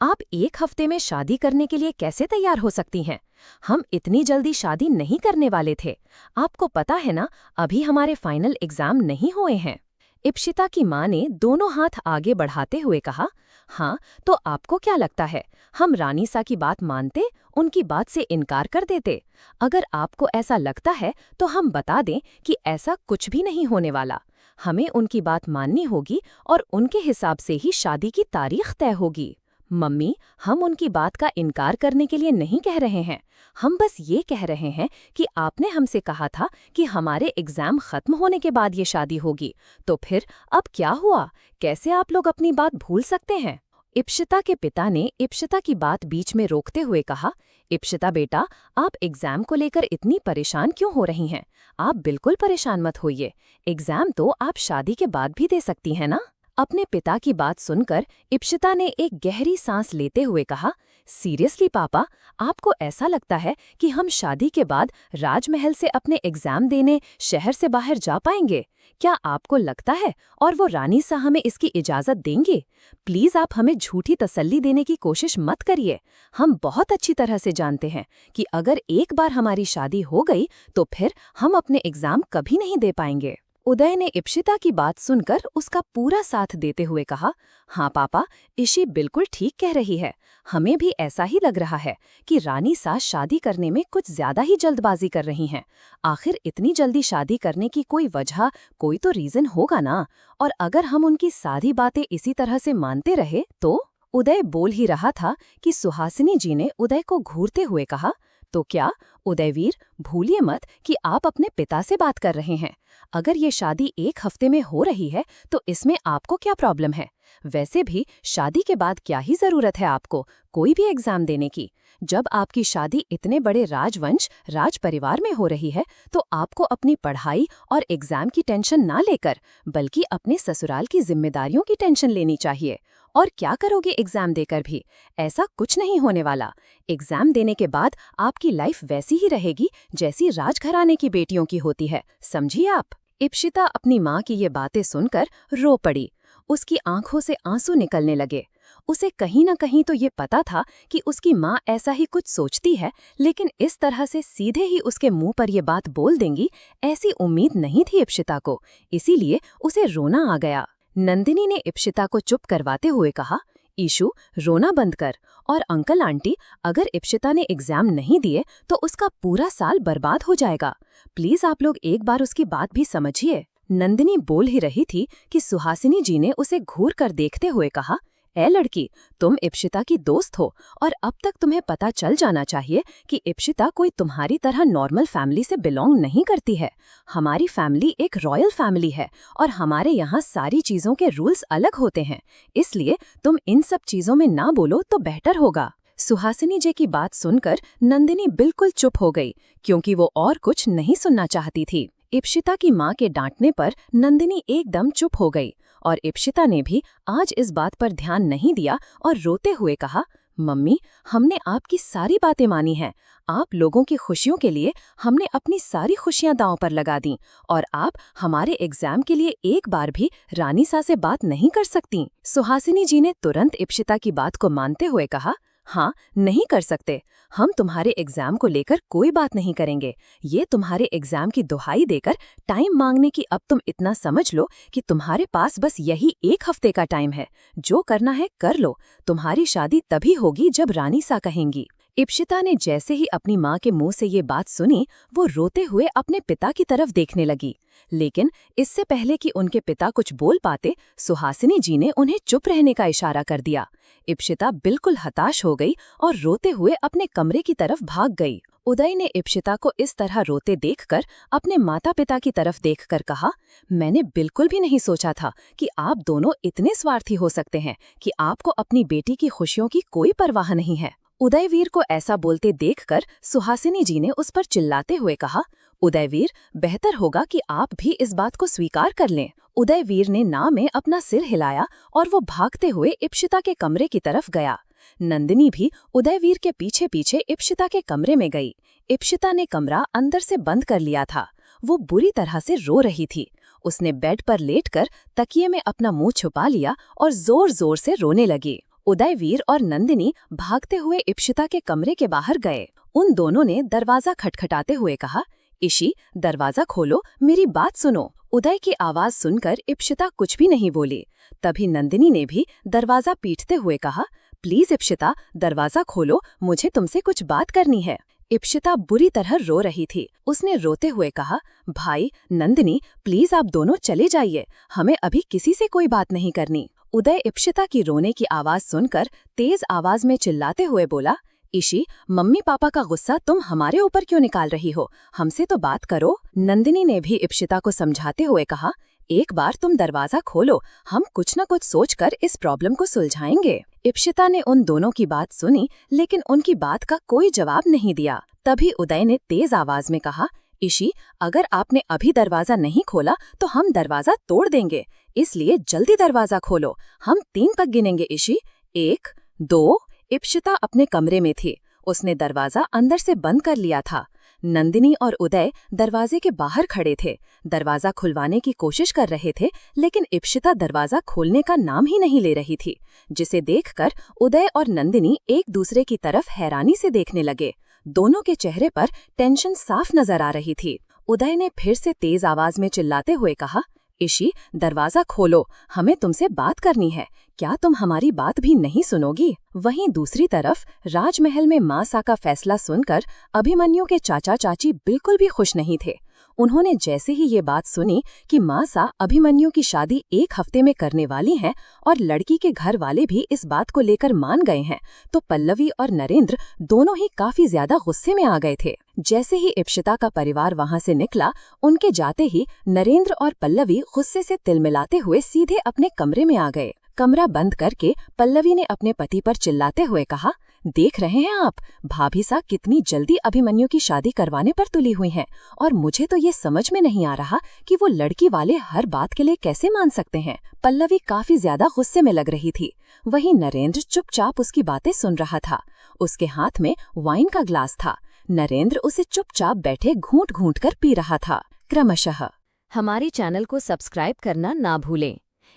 आप 1 हफ्ते में शादी करने के लिए कैसे तैयार हो सकती हैं? हम इतनी जल्दी शादी नहीं करने वाले थे। आपको पता है ना, अभी हमारे फाइनल एग्जाम नहीं हुए हैं। इप्सिता की माँ ने दोनों हाथ आगे बढ़ाते हुए कहा, हाँ तो आपको क्या लगता है हम रानी सा की बात मानते, उनकी बात से इनकार कर देते? अगर आपको ऐसा लगता है तो हम बता दें कि ऐसा कुछ भी नहीं होने वाला। हमें उनकी बात माननी होगी और उनके हिसाब से ही शादी की तारीख तय होगी। मम्मी, हम उनकी बात का इनकार करने के लिए नहीं कह रहे हैं। हम बस ये कह रहे हैं कि आपने हमसे कहा था कि हमारे एग्जाम खत्म होने के बाद ये शादी होगी, तो फिर अब क्या हुआ? कैसे आप लोग अपनी बात भूल सकते हैं? इप्सिता के पिता ने इप्सिता की बात बीच में रोकते हुए कहा, इप्सिता बेटा, आप एग्जाम को लेकर इतनी परेशान क्यों हो रही हैं? आप बिल्कुल परेशान मत होइए। एग्जाम तो आप शादी के बाद भी दे सकती हैं ना? अपने पिता की बात सुनकर इप्सिता ने एक गहरी सांस लेते हुए कहा, सीरियसली पापा, आपको ऐसा लगता है कि हम शादी के बाद राजमहल से अपने एग्जाम देने शहर से बाहर जा पाएंगे? क्या आपको लगता है और वो रानी सा हमें इसकी इजाजत देंगे? प्लीज आप हमें झूठी तसल्ली देने की कोशिश मत करिए। हम बहुत अच्छी तरह से जानते हैं कि अगर एक बार हमारी शादी हो गई तो फिर हम अपने एग्जाम कभी नहीं दे पाएंगे। उदय ने इप्सिता की बात सुनकर उसका पूरा साथ देते हुए कहा, हाँ पापा, इशी बिल्कुल ठीक कह रही है। हमें भी ऐसा ही लग रहा है कि रानी सा शादी करने में कुछ ज्यादा ही जल्दबाजी कर रही हैं। आखिर इतनी जल्दी शादी करने की कोई वजह, कोई तो रीजन होगा ना। और अगर हम उनकी सारी बातें इसी तरह से मानते रहे तो? उदय बोल ही रहा था कि सुहासिनी जी ने उदय को घूरते हुए कहा, तो क्या उदयवीर, भूलिए मत कि आप अपने पिता से बात कर रहे हैं। अगर ये शादी 1 हफ्ते में हो रही है तो इसमें आपको क्या प्रॉब्लम है? वैसे भी शादी के बाद क्या ही जरूरत है आपको कोई भी एग्जाम देने की? जब आपकी शादी इतने बड़े राजवंश राज परिवार में हो रही है तो आपको अपनी पढ़ाई और एग्जाम की टेंशन ना लेकर बल्कि अपने ससुराल की जिम्मेदारियों की टेंशन लेनी चाहिए। और क्या करोगे एग्जाम देकर भी? ऐसा कुछ नहीं होने वाला। एग्जाम देने के बाद आपकी लाइफ वैसी ही रहेगी जैसी राजघराने की बेटियों की होती है, समझिए आप? इप्सिता अपनी माँ की ये बातें सुनकर रो पड़ी। उसकी आंखों से आंसू निकलने लगे। उसे कहीं न कहीं तो ये पता था कि उसकी माँ ऐसा ही कुछ सोचती है, लेकिन इस तरह से सीधे ही उसके मुंह पर ये बात बोल देंगी, ऐसी उम्मीद नहीं थी इप्सिता को। इसीलिए उसे रोना आ गया। नंदिनी ने इप्सिता को चुप करवाते हुए कहा, ईशु, रोना बंद कर। और अंकल आंटी, अगर इप्सिता ने एग्जाम नहीं दिए तो उसका पूरा साल बर्बाद हो जाएगा। प्लीज आप लोग एक बार उसकी बात भी समझिए। नंदिनी बोल ही रही थी कि सुहासिनी जी ने उसे घूर कर देखते हुए कहा, ए लड़की, तुम इप्शिता की दोस्त हो और अब तक तुम्हें पता चल जाना चाहिए कि इप्शिता कोई तुम्हारी तरह नॉर्मल फैमिली से बिलोंग नहीं करती है। हमारी फैमिली एक रॉयल फैमिली है और हमारे यहाँ सारी चीज़ों के रूल्स अलग होते हैं, इसलिए तुम इन सब चीज़ों में ना बोलो तो बेहतर होगा। सुहासिनी जी की बात सुनकर नंदिनी बिल्कुल चुप हो गई, क्योंकि वो और कुछ नहीं सुनना चाहती थी। इप्शिता की माँ के डांटने पर नंदिनी एकदम चुप हो गई और इप्शिता ने भी आज इस बात पर ध्यान नहीं दिया और रोते हुए कहा, मम्मी, हमने आपकी सारी बातें मानी हैं। आप लोगों की खुशियों के लिए हमने अपनी सारी खुशियां दांव पर लगा दी और आप हमारे एग्जाम के लिए एक बार भी रानी सा से बात नहीं कर सकती। सुहासिनी जी ने तुरंत इप्शिता की बात को मानते हुए कहा, हाँ, नहीं कर सकते। हम तुम्हारे एग्जाम को लेकर कोई बात नहीं करेंगे। ये तुम्हारे एग्जाम की दुहाई देकर टाइम मांगने की अब तुम इतना समझ लो कि तुम्हारे पास बस यही 1 हफ्ते का टाइम है। जो करना है कर लो। तुम्हारी शादी तभी होगी जब रानी सा कहेंगी। इप्शिता ने जैसे ही अपनी माँ के मुंह से ये बात सुनी, वो रोते हुए अपने पिता की तरफ देखने लगी। लेकिन इससे पहले कि उनके पिता कुछ बोल पाते, सुहासिनी जी ने उन्हें चुप रहने का इशारा कर दिया। इप्शिता बिल्कुल हताश हो गई और रोते हुए अपने कमरे की तरफ भाग गई। उदय ने इप्शिता को इस तरह रोते देखकर अपने माता पिता की तरफ देखकर कहा, मैंने बिल्कुल भी नहीं सोचा था कि आप दोनों इतने स्वार्थी हो सकते हैं कि आपको अपनी बेटी की खुशियों की कोई परवाह नहीं है। उदयवीर को ऐसा बोलते देखकर सुहासिनी जी ने उस पर चिल्लाते हुए कहा, उदयवीर, बेहतर होगा कि आप भी इस बात को स्वीकार कर लें। उदयवीर ने ना में अपना सिर हिलाया और वो भागते हुए इप्शिता के कमरे की तरफ गया। नंदिनी भी उदयवीर के पीछे पीछे इप्शिता के कमरे में गई। इप्शिता ने कमरा अंदर से बंद कर लिया था। वो बुरी तरह से रो रही थी। उसने बेड पर लेटकर तकिए में अपना मुंह छुपा लिया और जोर जोर से रोने लगी। उदयवीर और नंदिनी भागते हुए इप्शिता के कमरे के बाहर गए। उन दोनों ने दरवाजा खटखटाते हुए कहा, इशी, दरवाजा खोलो, मेरी बात सुनो। उदय की आवाज सुनकर इप्शिता कुछ भी नहीं बोली। तभी नंदिनी ने भी दरवाजा पीटते हुए कहा, प्लीज इप्शिता, दरवाजा खोलो, मुझे तुमसे कुछ बात करनी है। इप्शिता बुरी तरह रो रही थी। उसने रोते हुए कहा, भाई, नंदिनी, प्लीज आप दोनों चले जाइए, हमें अभी किसी से कोई बात नहीं करनी। उदय इप्शिता की रोने की आवाज सुनकर तेज आवाज में चिल्लाते हुए बोला, इशी, मम्मी पापा का गुस्सा तुम हमारे ऊपर क्यों निकाल रही हो? हमसे तो बात करो। नंदिनी ने भी इप्शिता को समझाते हुए कहा, एक बार तुम दरवाजा खोलो, हम कुछ न कुछ सोचकर इस प्रॉब्लम को सुलझाएंगे। इप्शिता ने उन दोनों की बात सुनी, लेकिन उनकी बात का कोई जवाब नहीं दिया। तभी उदय ने तेज आवाज में कहा, इशी, अगर आपने अभी दरवाजा नहीं खोला तो हम दरवाजा तोड़ देंगे, इसलिए जल्दी दरवाजा खोलो। हम 3 तक गिनेंगे इशी। 1, 2। इप्शिता अपने कमरे में थी। उसने दरवाजा अंदर से बंद कर लिया था। नंदिनी और उदय दरवाजे के बाहर खड़े थे, दरवाजा खुलवाने की कोशिश कर रहे थे, लेकिन इप्शिता दरवाजा खोलने का नाम ही नहीं ले रही थी, जिसे देखकर उदय और नंदिनी एक दूसरे की तरफ हैरानी से देखने लगे। दोनों के चेहरे पर टेंशन साफ नजर आ रही थी। उदय ने फिर से तेज आवाज में चिल्लाते हुए कहा, इशी, दरवाजा खोलो, हमें तुमसे बात करनी है। क्या तुम हमारी बात भी नहीं सुनोगी? वहीं दूसरी तरफ राजमहल में मासा का फैसला सुनकर अभिमन्यु के चाचा चाची बिल्कुल भी खुश नहीं थे। उन्होंने जैसे ही ये बात सुनी कि मासा अभिमन्यु की शादी 1 हफ्ते में करने वाली हैं और लड़की के घर वाले भी इस बात को लेकर मान गए हैं, तो पल्लवी और नरेंद्र दोनों ही काफी ज्यादा गुस्से में आ गए थे। जैसे ही इप्शिता का परिवार वहां से निकला, उनके जाते ही नरेंद्र और पल्लवी गुस्से से तिलमिलाते हुए सीधे अपने कमरे में आ गए। कमरा बंद करके पल्लवी ने अपने पति पर चिल्लाते हुए कहा, देख रहे हैं आप, भाभी सा कितनी जल्दी अभिमन्यु की शादी करवाने पर तुली हुई हैं, और मुझे तो ये समझ में नहीं आ रहा कि वो लड़की वाले हर बात के लिए कैसे मान सकते हैं। पल्लवी काफी ज्यादा गुस्से में लग रही थी। वहीं नरेंद्र चुपचाप उसकी बातें सुन रहा था। उसके हाथ में वाइन का ग्लास था। नरेंद्र उसे चुपचाप बैठे घूंट घूंट कर पी रहा था। क्रमशः हमारे चैनल को सब्सक्राइब करना ना भूलें।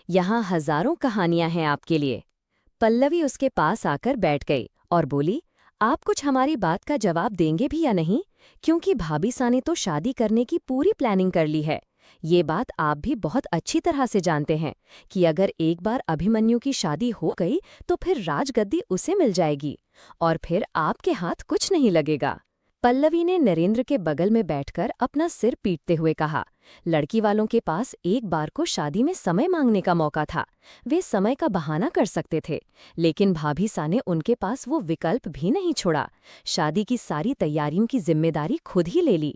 यहाँ हजारों कहानियां हैं आपके लिए। पल्लवी उसके पास आकर बैठ गई और बोली, आप कुछ हमारी बात का जवाब देंगे भी या नहीं? क्योंकि भाभी सा ने तो शादी करने की पूरी प्लानिंग कर ली है। ये बात आप भी बहुत अच्छी तरह से जानते हैं कि अगर एक बार अभिमन्यु की शादी हो गई तो फिर राजगद्दी उसे मिल जाएगी और फिर आपके हाथ कुछ नहीं लगेगा। पल्लवी ने नरेंद्र के बगल में बैठकर अपना सिर पीटते हुए कहा, लड़की वालों के पास एक बार को शादी में समय मांगने का मौका था। वे समय का बहाना कर सकते थे, लेकिन भाभी सा ने उनके पास वो विकल्प भी नहीं छोड़ा। शादी की सारी तैयारियों की जिम्मेदारी खुद ही ले ली।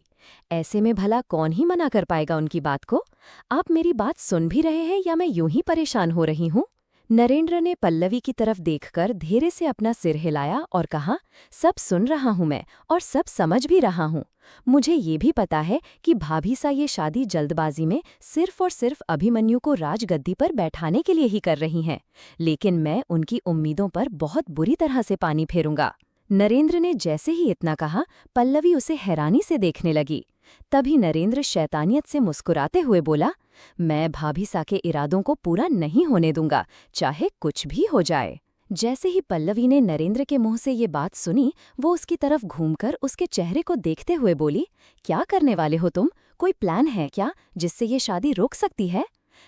ऐसे में भला कौन ही मना कर पाएगा उनकी बात को? आप मेरी बात सुन भी रहे हैं या मैं यूं ही परेशान हो रही हूं? नरेंद्र ने पल्लवी की तरफ देखकर धीरे से अपना सिर हिलाया और कहा, सब सुन रहा हूं मैं और सब समझ भी रहा हूं। मुझे ये भी पता है कि भाभी सा ये शादी जल्दबाजी में सिर्फ और सिर्फ अभिमन्यु को राजगद्दी पर बैठाने के लिए ही कर रही हैं, लेकिन मैं उनकी उम्मीदों पर बहुत बुरी तरह से पानी फेरूंगा। नरेंद्र ने जैसे ही इतना कहा, पल्लवी उसे हैरानी से देखने लगी। तभी नरेंद्र शैतानियत से मुस्कुराते हुए बोला, मैं भाभी सा के इरादों को पूरा नहीं होने दूंगा, चाहे कुछ भी हो जाए। जैसे ही पल्लवी ने नरेंद्र के मुंह से ये बात सुनी, वो उसकी तरफ घूमकर उसके चेहरे को देखते हुए बोली, क्या करने वाले हो तुम? कोई प्लान है क्या जिससे ये शादी रुक सकती है?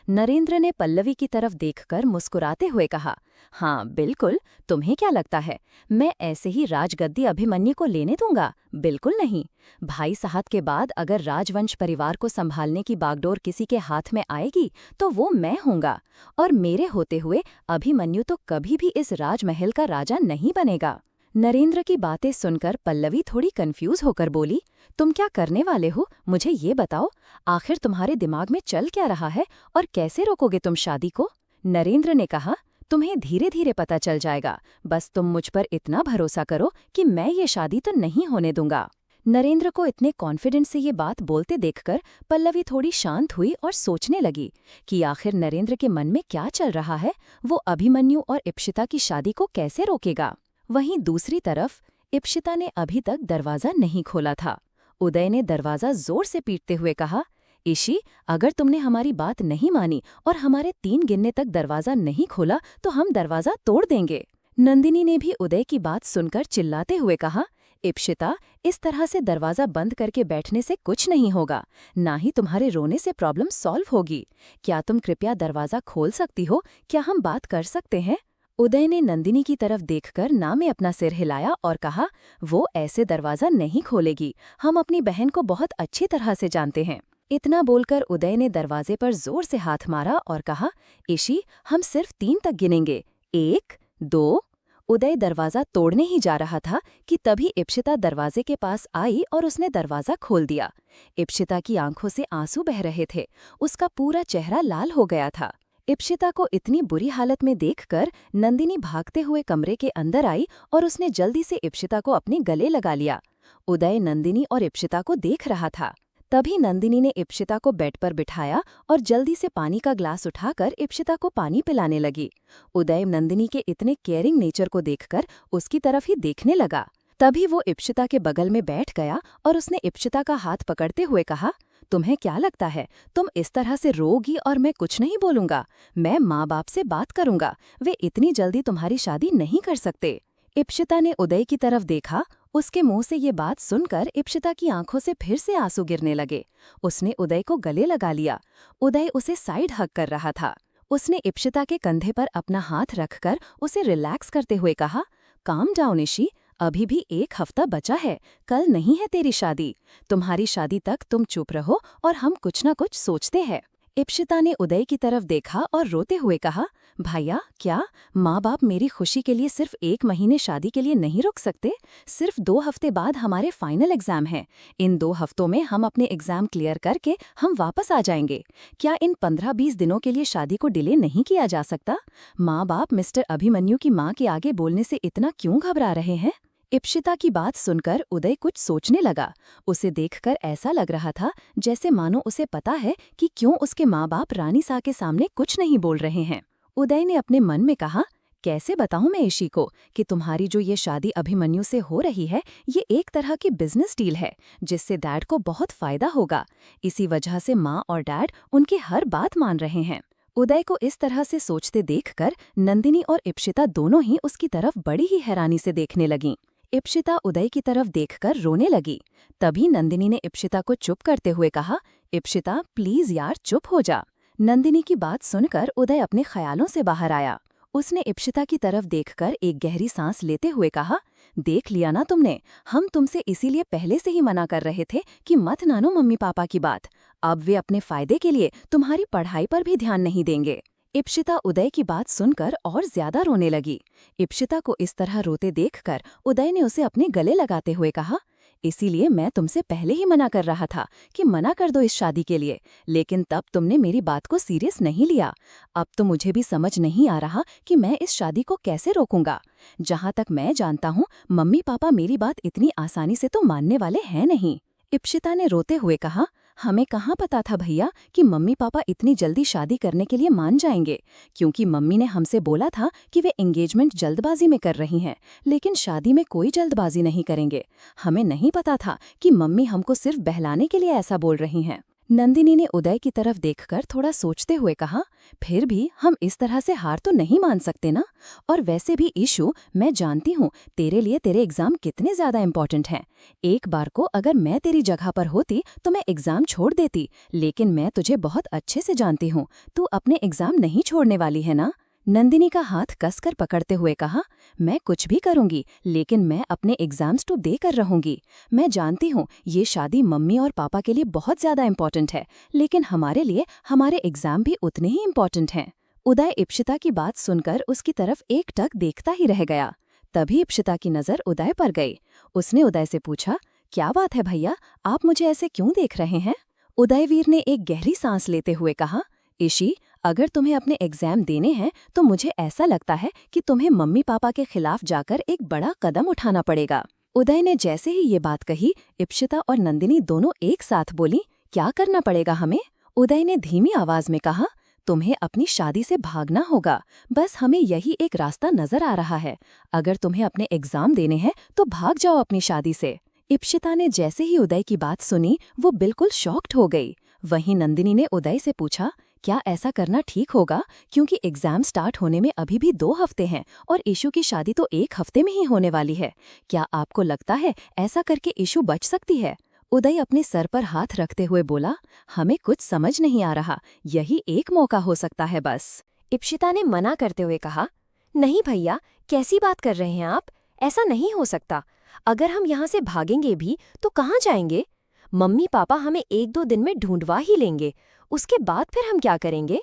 नरेंद्र ने पल्लवी की तरफ देखकर मुस्कुराते हुए कहा, हाँ बिल्कुल, तुम्हें क्या लगता है मैं ऐसे ही राजगद्दी अभिमन्यु को लेने दूंगा? बिल्कुल नहीं। भाई साहब के बाद अगर राजवंश परिवार को संभालने की बागडोर किसी के हाथ में आएगी तो वो मैं हूंगा, और मेरे होते हुए अभिमन्यु तो कभी भी इस राजमहल का राजा नहीं बनेगा। नरेंद्र की बातें सुनकर पल्लवी थोड़ी कंफ्यूज होकर बोली, तुम क्या करने वाले हो, मुझे ये बताओ। आखिर तुम्हारे दिमाग में चल क्या रहा है और कैसे रोकोगे तुम शादी को? नरेंद्र ने कहा, तुम्हें धीरे धीरे पता चल जाएगा, बस तुम मुझ पर इतना भरोसा करो कि मैं ये शादी तो नहीं होने दूंगा। नरेंद्र को इतने कॉन्फिडेंस से ये बात बोलते देखकर पल्लवी थोड़ी शांत हुई और सोचने लगी कि आखिर नरेंद्र के मन में क्या चल रहा है। वो अभिमन्यु और इप्शिता की शादी को कैसे रोकेगा? वहीं दूसरी तरफ इप्शिता ने अभी तक दरवाजा नहीं खोला था। उदय ने दरवाजा जोर से पीटते हुए कहा, ईशी, अगर तुमने हमारी बात नहीं मानी और हमारे 3 गिनने तक दरवाजा नहीं खोला तो हम दरवाजा तोड़ देंगे। नंदिनी ने भी उदय की बात सुनकर चिल्लाते हुए कहा, इप्शिता, इस तरह से दरवाजा बंद करके बैठने से कुछ नहीं होगा, ना ही तुम्हारे रोने से प्रॉब्लम सॉल्व होगी। क्या तुम कृपया दरवाजा खोल सकती हो? क्या हम बात कर सकते हैं? उदय ने नंदिनी की तरफ देखकर ना में अपना सिर हिलाया और कहा, वो ऐसे दरवाजा नहीं खोलेगी, हम अपनी बहन को बहुत अच्छी तरह से जानते हैं। इतना बोलकर उदय ने दरवाजे पर जोर से हाथ मारा और कहा, ईशी, हम सिर्फ 3 तक गिनेंगे, 1, 2। उदय दरवाजा तोड़ने ही जा रहा था कि तभी इप्शिता दरवाजे के पास आई और उसने दरवाजा खोल दिया। इप्शिता की आंखों से आंसू बह रहे थे, उसका पूरा चेहरा लाल हो गया था। इप्शिता को इतनी बुरी हालत में देखकर नंदिनी भागते हुए कमरे के अंदर आई और उसने जल्दी से इप्शिता को अपने गले लगा लिया। उदय नंदिनी और इप्शिता को देख रहा था। तभी नंदिनी ने इप्शिता को बेड पर बिठाया और जल्दी से पानी का ग्लास उठाकर इप्शिता को पानी पिलाने लगी। उदय नंदिनी के इतने केयरिंग नेचर को देखकर उसकी तरफ ही देखने लगा। तभी वो इप्शिता के बगल में बैठ गया और उसने इप्शिता का हाथ पकड़ते हुए कहा, तुम्हें क्या लगता है तुम इस तरह से रोगी और मैं कुछ नहीं बोलूंगा? मैं माँ बाप से बात करूंगा, वे इतनी जल्दी तुम्हारी शादी नहीं कर सकते। इप्शिता ने उदय की तरफ देखा। उसके मुंह से ये बात सुनकर इप्शिता की आंखों से फिर से आंसू गिरने लगे। उसने उदय को गले लगा लिया। उदय उसे साइड हग कर रहा था। उसने इप्शिता के कंधे पर अपना हाथ रखकर उसे रिलैक्स करते हुए कहा, काम डाउन ईशी, अभी भी 1 हफ्ता बचा है, कल नहीं है तेरी शादी। तुम्हारी शादी तक तुम चुप रहो और हम कुछ न कुछ सोचते हैं। इप्शिता ने उदय की तरफ देखा और रोते हुए कहा, भैया, क्या माँ बाप मेरी खुशी के लिए सिर्फ 1 महीने शादी के लिए नहीं रुक सकते? सिर्फ 2 हफ्ते बाद हमारे फाइनल एग्जाम हैं। इन 2 हफ्तों में हम अपने एग्जाम क्लियर करके हम वापस आ जाएंगे। क्या इन 15-20 दिनों के लिए शादी को डिले नहीं किया जा सकता? माँ बाप मिस्टर अभिमन्यु की माँ के आगे बोलने से इतना क्यों घबरा रहे हैं? इप्शिता की बात सुनकर उदय कुछ सोचने लगा। उसे देखकर ऐसा लग रहा था जैसे मानो उसे पता है कि क्यों उसके माँ बाप रानी सा के सामने कुछ नहीं बोल रहे हैं। उदय ने अपने मन में कहा, कैसे बताऊं मैं ईशी को कि तुम्हारी जो ये शादी अभिमन्यु से हो रही है, ये एक तरह की बिजनेस डील है जिससे डैड को बहुत फायदा होगा। इसी वजह से माँ और डैड उनकी हर बात मान रहे हैं। उदय को इस तरह से सोचते देखकर नंदिनी और इप्शिता दोनों ही उसकी तरफ बड़ी ही हैरानी से देखने लगीं। इप्शिता उदय की तरफ देखकर रोने लगी। तभी नंदिनी ने इप्शिता को चुप करते हुए कहा, इप्शिता, प्लीज यार चुप हो जा। नंदिनी की बात सुनकर उदय अपने ख्यालों से बाहर आया। उसने इप्शिता की तरफ देखकर एक गहरी सांस लेते हुए कहा, देख लिया ना तुमने, हम तुमसे इसीलिए पहले से ही मना कर रहे थे कि मत मानो मम्मी पापा की बात। अब वे अपने फायदे के लिए तुम्हारी पढ़ाई पर भी ध्यान नहीं देंगे। इप्शिता उदय की बात सुनकर और ज्यादा रोने लगी। इप्शिता को इस तरह रोते देखकर उदय ने उसे अपने गले लगाते हुए कहा, इसीलिए मैं तुमसे पहले ही मना कर रहा था कि मना कर दो इस शादी के लिए, लेकिन तब तुमने मेरी बात को सीरियस नहीं लिया। अब तो मुझे भी समझ नहीं आ रहा कि मैं इस शादी को कैसे रोकूंगा। जहाँ तक मैं जानता हूँ, मम्मी पापा मेरी बात इतनी आसानी से तो मानने वाले हैं नहीं। इप्शिता ने रोते हुए कहा, हमें कहाँ पता था भैया कि मम्मी पापा इतनी जल्दी शादी करने के लिए मान जाएंगे, क्योंकि मम्मी ने हमसे बोला था कि वे एंगेजमेंट जल्दबाजी में कर रही हैं, लेकिन शादी में कोई जल्दबाजी नहीं करेंगे। हमें नहीं पता था कि मम्मी हमको सिर्फ बहलाने के लिए ऐसा बोल रही हैं। नंदिनी ने उदय की तरफ देखकर थोड़ा सोचते हुए कहा, फिर भी हम इस तरह से हार तो नहीं मान सकते ना। और वैसे भी ईशु, मैं जानती हूँ तेरे लिए तेरे एग्जाम कितने ज्यादा इम्पोर्टेंट हैं। एक बार को अगर मैं तेरी जगह पर होती तो मैं एग्जाम छोड़ देती, लेकिन मैं तुझे बहुत अच्छे से जानती हूँ, तू अपने एग्जाम नहीं छोड़ने वाली है ना। नंदिनी का हाथ कसकर पकड़ते हुए कहा, मैं कुछ भी करूंगी, लेकिन मैं अपने एग्जाम्स तो देकर रहूंगी। मैं जानती हूँ ये शादी मम्मी और पापा के लिए बहुत ज्यादा इम्पोर्टेंट है, लेकिन हमारे लिए हमारे एग्जाम भी उतने ही इम्पोर्टेंट हैं। उदय इप्शिता की बात सुनकर उसकी तरफ एकटक देखता ही रह गया। तभी इप्शिता की नजर उदय पर गई। उसने उदय से पूछा, क्या बात है भैया, आप मुझे ऐसे क्यों देख रहे हैं? उदयवीर ने एक गहरी सांस लेते हुए कहा, ईशी, अगर तुम्हें अपने एग्जाम देने हैं तो मुझे ऐसा लगता है कि तुम्हें मम्मी पापा के खिलाफ जाकर एक बड़ा कदम उठाना पड़ेगा। उदय ने जैसे ही ये बात कही, इप्शिता और नंदिनी दोनों एक साथ बोली, क्या करना पड़ेगा हमें? उदय ने धीमी आवाज में कहा, तुम्हें अपनी शादी से भागना होगा। बस हमें यही एक रास्ता नजर आ रहा है। अगर तुम्हें अपने एग्जाम देने हैं तो भाग जाओ अपनी शादी से। इप्शिता ने जैसे ही उदय की बात सुनी, वो बिल्कुल शॉक्ड हो गई। वहीं नंदिनी ने उदय से पूछा, क्या ऐसा करना ठीक होगा, क्योंकि एग्जाम स्टार्ट होने में अभी भी 2 हफ्ते हैं और ईशु की शादी तो 1 हफ्ते में ही होने वाली है। क्या आपको लगता है ऐसा करके ईशु बच सकती है? उदय अपने सर पर हाथ रखते हुए बोला, हमें कुछ समझ नहीं आ रहा, यही एक मौका हो सकता है बस। इप्शिता ने मना करते हुए कहा, नहीं भैया, कैसी बात कर रहे हैं आप? ऐसा नहीं हो सकता। अगर हम यहाँ से भागेंगे भी तो कहाँ जाएंगे? मम्मी पापा हमें 1-2 दिन में ढूंढवा ही लेंगे, उसके बाद फिर हम क्या करेंगे?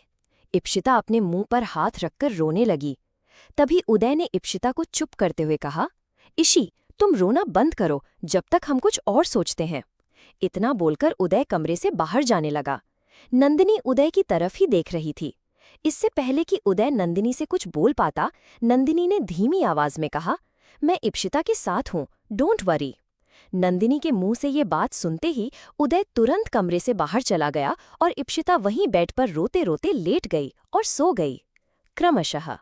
इप्शिता अपने मुंह पर हाथ रखकर रोने लगी। तभी उदय ने इप्शिता को चुप करते हुए कहा, इशी, तुम रोना बंद करो, जब तक हम कुछ और सोचते हैं। इतना बोलकर उदय कमरे से बाहर जाने लगा। नंदिनी उदय की तरफ ही देख रही थी। इससे पहले कि उदय नंदिनी से कुछ बोल पाता, नंदिनी ने धीमी आवाज में कहा, मैं इप्शिता के साथ हूँ, डोंट वरी। नंदिनी के मुंह से ये बात सुनते ही उदय तुरंत कमरे से बाहर चला गया और इप्शिता वहीं बेड पर रोते रोते लेट गई और सो गई। क्रमशः